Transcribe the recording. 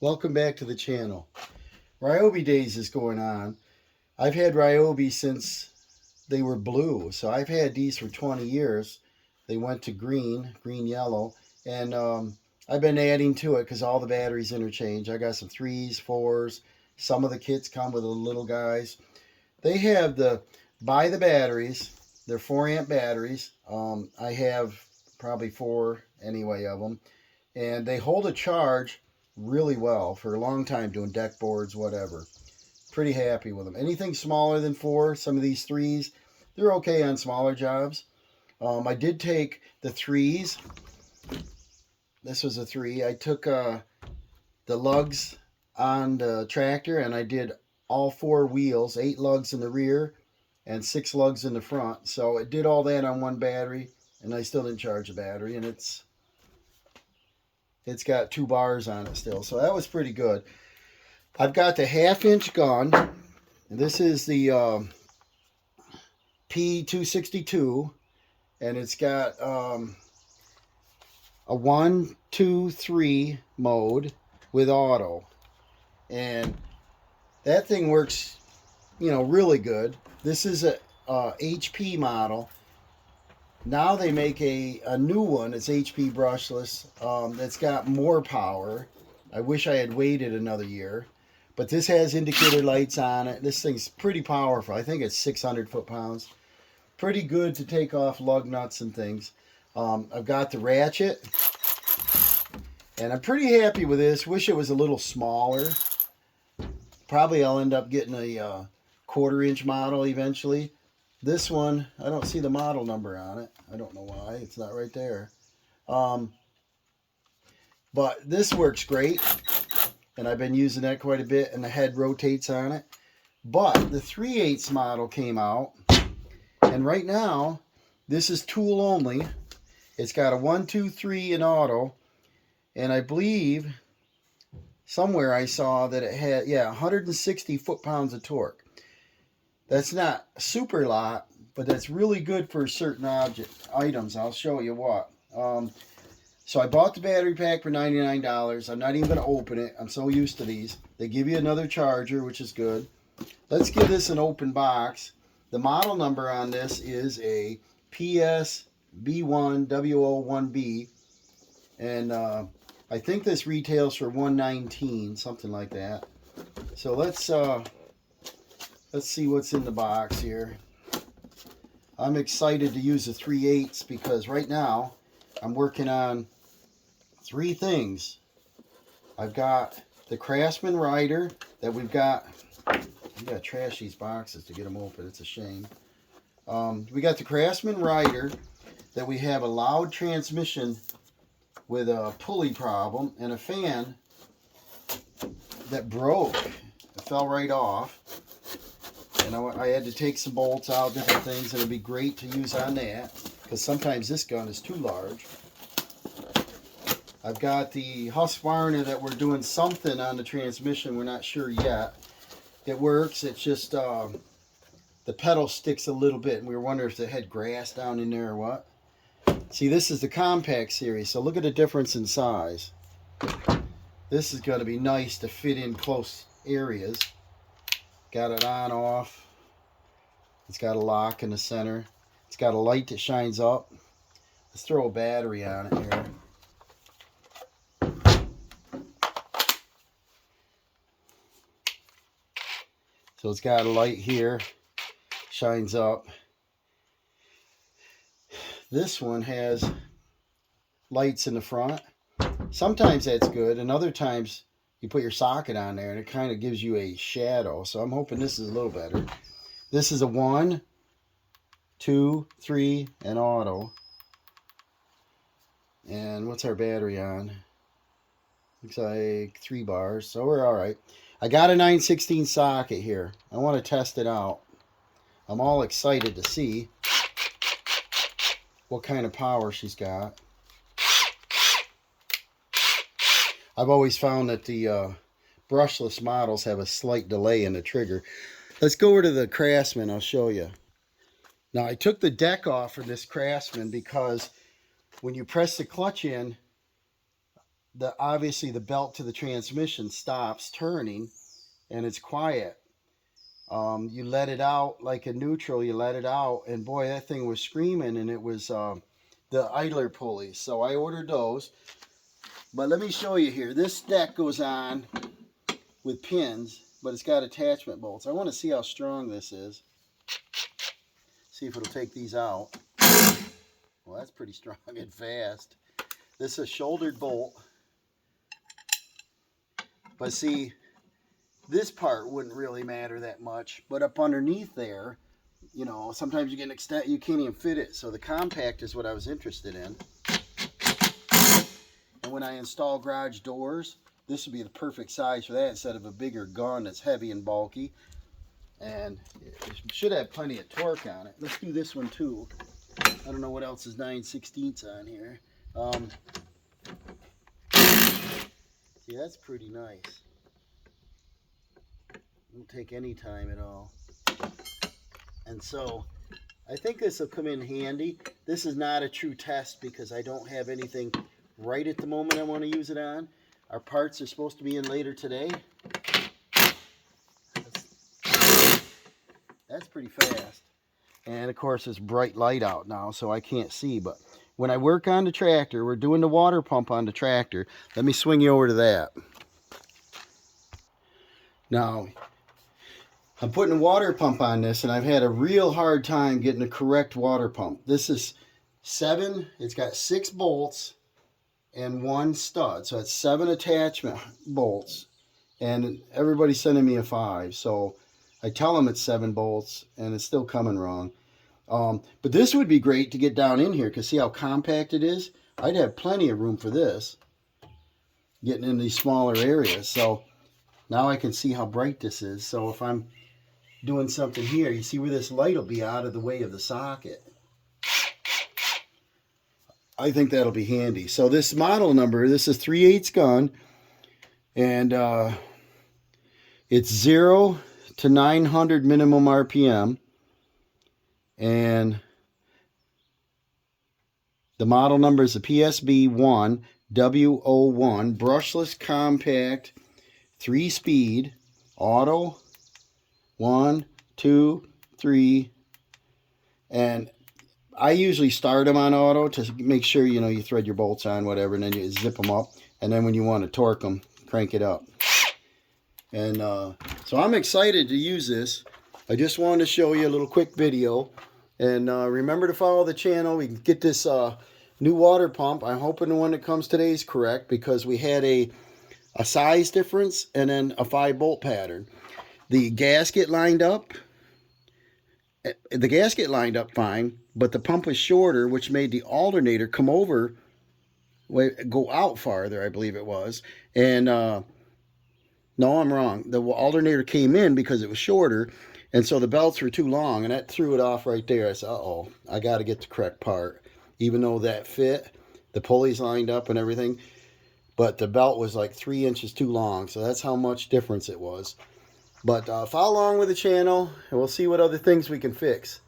Welcome back to the channel. Ryobi Days is going on. I've had Ryobi since they were blue, so I've had these for 20 years. They went to green, yellow, and I've been adding to it because all the batteries interchange. I got some 3s, 4s. Some of the kits come with the little guys. They have buy the batteries. They're 4 amp batteries. I have probably 4 anyway of them, and they hold a charge really well for a long time doing deck boards, whatever. Pretty happy with them. Anything smaller than 4, some of these 3s, they're okay on smaller jobs. I did take the 3s. This was a 3. I took the lugs on the tractor and I did all 4 wheels, 8 lugs in the rear and 6 lugs in the front. So it did all that on one battery, and I still didn't charge the battery, and it's got 2 bars on it still, so that was pretty good. I've got the 1/2-inch gun, and this is the P262, and it's got a 1, 2, 3 mode with auto, and that thing works, really good. This is a HP model. Now they make a new one. It's HP brushless. That's got more power. I wish I had waited another year. But this has indicator lights on it. This thing's pretty powerful. I think it's 600 foot-pounds. Pretty good to take off lug nuts and things. I've got the ratchet. And I'm pretty happy with this. Wish it was a little smaller. Probably I'll end up getting a 1/4-inch model eventually. This one, I don't see the model number on it. I don't know why. It's not right there. But this works great. And I've been using that quite a bit. And the head rotates on it. But the 3/8 model came out. And right now, this is tool only. It's got a 1, 2, 3 in auto. And I believe somewhere I saw that it had, 160 foot-pounds of torque. That's not a super lot, but that's really good for certain items. I'll show you what. So I bought the battery pack for $99. I'm not even going to open it. I'm so used to these. They give you another charger, which is good. Let's give this an open box. The model number on this is a PSB1W01B. And I think this retails for $119, something like that. So let's see what's in the box here. I'm excited to use the 3/8 because right now I'm working on 3 things. I've got the Craftsman rider that we've got. We got to trash these boxes to get them open. It's a shame. We got the Craftsman rider that we have a loud transmission with a pulley problem and a fan that broke. It fell right off. And I had to take some bolts out, different things, and it'd be great to use on that because sometimes this gun is too large. I've got the Husqvarna that we're doing something on the transmission. We're not sure yet. It works. It's just the pedal sticks a little bit, and we were wondering if it had grass down in there or what. See, this is the compact series, so look at the difference in size. This is going to be nice to fit in close areas. Got it on, off. It's got a lock in the center. It's got a light that shines up. Let's throw a battery on it here. So it's got a light here, shines up. This one has lights in the front. Sometimes that's good, and other times you put your socket on there and it kind of gives you a shadow. So I'm hoping this is a little better. This is a 1, 2, 3, and auto. And what's our battery on? Looks like 3 bars, so we're all right. I got a 9/16 socket here. I want to test it out. I'm all excited to see what kind of power she's got. I've always found that the brushless models have a slight delay in the trigger. Let's go over to the Craftsman. I'll show you. Now, I took the deck off for this Craftsman because when you press the clutch in, obviously the belt to the transmission stops turning and it's quiet. You let it out like a neutral, you let it out, and boy, that thing was screaming, and it was the idler pulleys. So I ordered those. But let me show you here. This deck goes on with pins, but it's got attachment bolts. I want to see how strong this is. See if it'll take these out. Well, that's pretty strong and fast. This is a shouldered bolt. But see, this part wouldn't really matter that much, but up underneath there, you know, sometimes you get an extent, you can't even fit it. So the compact is what I was interested in. And when I install garage doors, this would be the perfect size for that instead of a bigger gun that's heavy and bulky. And it should have plenty of torque on it. Let's do this one too. I don't know what else is 9/16 on here. See, that's pretty nice. Won't take any time at all. And so I think this will come in handy. This is not a true test because I don't have anything right at the moment I want to use it on. Our parts are supposed to be in later today. That's pretty fast. And of course it's bright light out now, so I can't see. But when I work on the tractor, we're doing the water pump on the tractor. Let me swing you over to that. Now, I'm putting a water pump on this, and I've had a real hard time getting the correct water pump. This is 7, it's got 6 bolts and 1 stud. So it's 7 attachment bolts, and everybody's sending me a 5. So I tell them it's 7 bolts, and it's still coming wrong. But this would be great to get down in here, because see how compact it is? I'd have plenty of room for this, getting in these smaller areas. So now I can see how bright this is. So if I'm doing something here, you see where this light will be out of the way of the socket. I think that'll be handy. So this model number, this is 3/8 gun, and it's 0 to 900 minimum RPM, and the model number is a PSB1 W01 brushless compact 3-speed auto. 1, 2, 3, and I usually start them on auto to make sure, you know, you thread your bolts on, whatever, and then you zip them up, and then when you want to torque them, crank it up. And so I'm excited to use this. I just wanted to show you a little quick video, and remember to follow the channel. We can get this new water pump. I'm hoping the one that comes today is correct, because we had a size difference and then a 5-bolt pattern. The gasket lined up. The gasket lined up fine, but the pump was shorter, which made the alternator come over, go out farther, I believe it was. And no, I'm wrong. The alternator came in because it was shorter, and so the belts were too long, and that threw it off right there. I said, uh-oh, I got to get the correct part. Even though that fit, the pulleys lined up and everything, but the belt was like 3 inches too long, so that's how much difference it was. But follow along with the channel, and we'll see what other things we can fix.